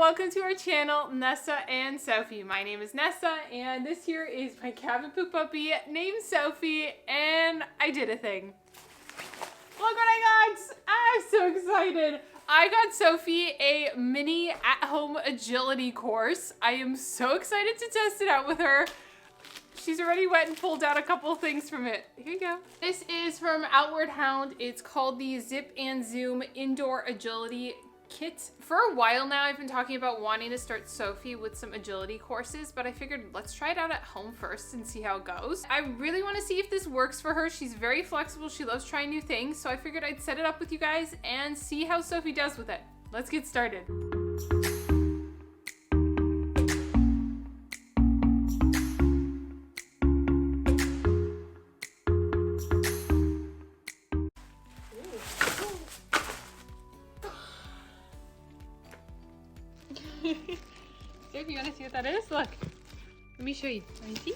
welcome to our channel, Nessa and Sophie. My name is Nessa, and this here is my Cavapoo puppy named Sophie, and I did a thing. Look what I got! I'm so excited. I got Sophie a mini at-home agility course. I am so excited to test it out with her. She's already went and pulled out a couple things from it. Here you go. This is from Outward Hound. It's called the Zip and Zoom Indoor Agility Kit. For a while now, I've been talking about wanting to start Sophie with some agility courses, but I figured let's try it out at home first and see how it goes. I really want to see if this works for her. She's very flexible. She loves trying new things, so I figured I'd set it up with you guys and see how Sophie does with it. Let's get started. Sophie, you want to see what that is? Look. Let me show you. Let me see.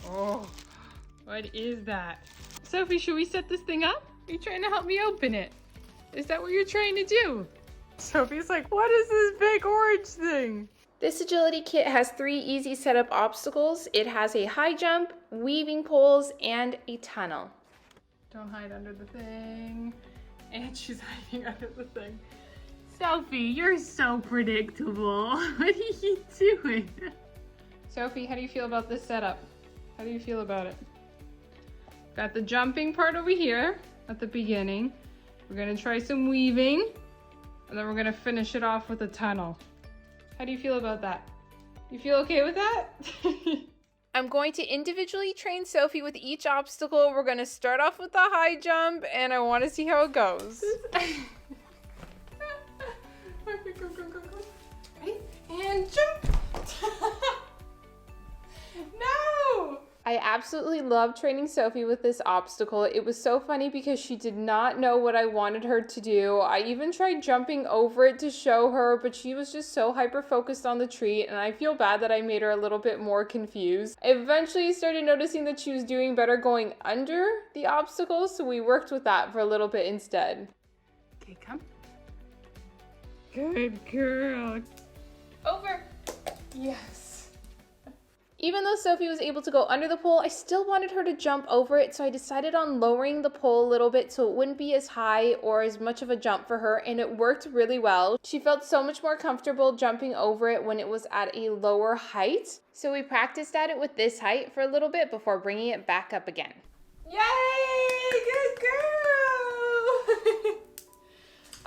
Oh, what is that? Sophie, should we set this thing up? Are you trying to help me open it? Is that what you're trying to do? Sophie's like, what is this big orange thing? This agility kit has 3 easy setup obstacles. It has a high jump, weaving poles, and a tunnel. Don't hide under the thing. And she's hiding under the thing. Sophie, you're so predictable. What are you doing? Sophie, how do you feel about this setup? How do you feel about it? Got the jumping part over here at the beginning. We're gonna try some weaving, and then we're gonna finish it off with a tunnel. How do you feel about that? You feel okay with that? I'm going to individually train Sophie with each obstacle. We're gonna start off with the high jump, and I wanna see how it goes. Ready? And jump! No! I absolutely love training Sophie with this obstacle. It was so funny because she did not know what I wanted her to do. I even tried jumping over it to show her, but she was just so hyper-focused on the tree, and I feel bad that I made her a little bit more confused. I eventually started noticing that she was doing better going under the obstacle, so we worked with that for a little bit instead. Okay, come. Good girl. Over. Yes. Even though Sophie was able to go under the pole, I still wanted her to jump over it, so I decided on lowering the pole a little bit so it wouldn't be as high or as much of a jump for her, and it worked really well. She felt so much more comfortable jumping over it when it was at a lower height. So we practiced at it with this height for a little bit before bringing it back up again. Yay! Good girl!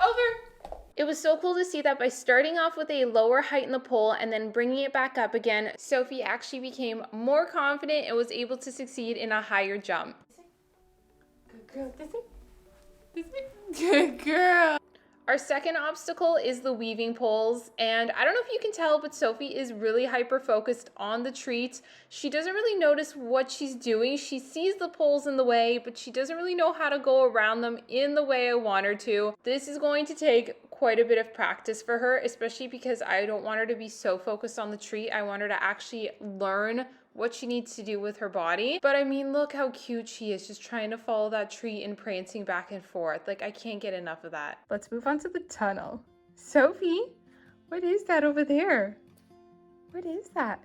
Over. It was so cool to see that by starting off with a lower height in the pole and then bringing it back up again, Sophie actually became more confident and was able to succeed in a higher jump. Good girl, this way. This way. Good girl. Our second obstacle is the weaving poles, and I don't know if you can tell, but Sophie is really hyper-focused on the treat. She doesn't really notice what she's doing. She sees the poles in the way, but she doesn't really know how to go around them in the way I want her to. This is going to take quite a bit of practice for her, especially because I don't want her to be so focused on the treat. I want her to actually learn what she needs to do with her body. But I mean, look how cute she is, just trying to follow that tree and prancing back and forth. Like, I can't get enough of that. Let's move on to the tunnel. Sophie, what is that over there? What is that?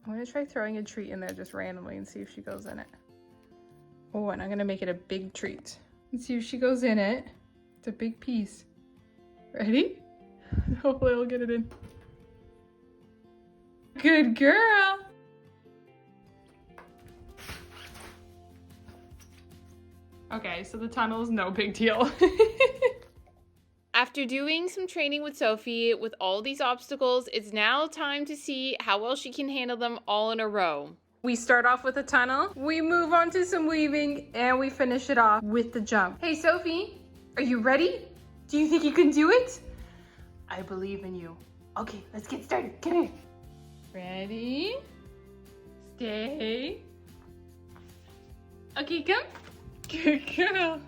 I'm gonna try throwing a treat in there just randomly and see if she goes in it. Oh, and I'm gonna make it a big treat. Let's see if she goes in it. It's a big piece. Ready? Hopefully I'll get it in. Good girl. Okay, so the tunnel is no big deal. After doing some training with Sophie with all these obstacles, it's now time to see how well she can handle them all in a row. We start off with a tunnel, we move on to some weaving, and we finish it off with the jump. Hey Sophie, are you ready? Do you think you can do it? I believe in you. Okay, let's get started. Come here. Ready? Stay. Okay, come. Good girl.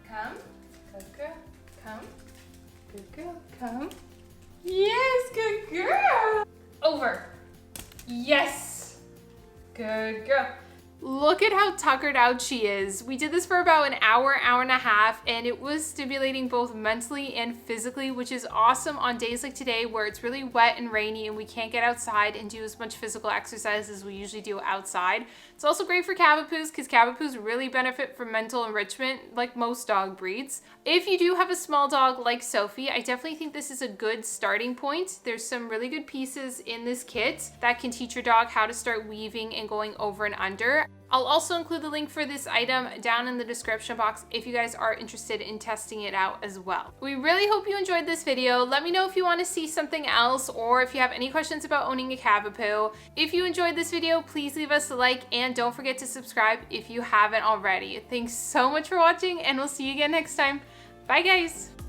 Come. Good girl. Come. Good girl. Come. Yes, good girl. Over. Yes. Good girl. Look at how tuckered out she is. We did this for about an hour, hour and a half, and it was stimulating both mentally and physically, which is awesome on days like today where it's really wet and rainy and we can't get outside and do as much physical exercise as we usually do outside. It's also great for Cavapoos because Cavapoos really benefit from mental enrichment like most dog breeds. If you do have a small dog like Sophie, I definitely think this is a good starting point. There's some really good pieces in this kit that can teach your dog how to start weaving and going over and under. I'll also include the link for this item down in the description box if you guys are interested in testing it out as well. We really hope you enjoyed this video. Let me know if you want to see something else or if you have any questions about owning a Cavapoo. If you enjoyed this video, please leave us a like and don't forget to subscribe if you haven't already. Thanks so much for watching and we'll see you again next time. Bye guys!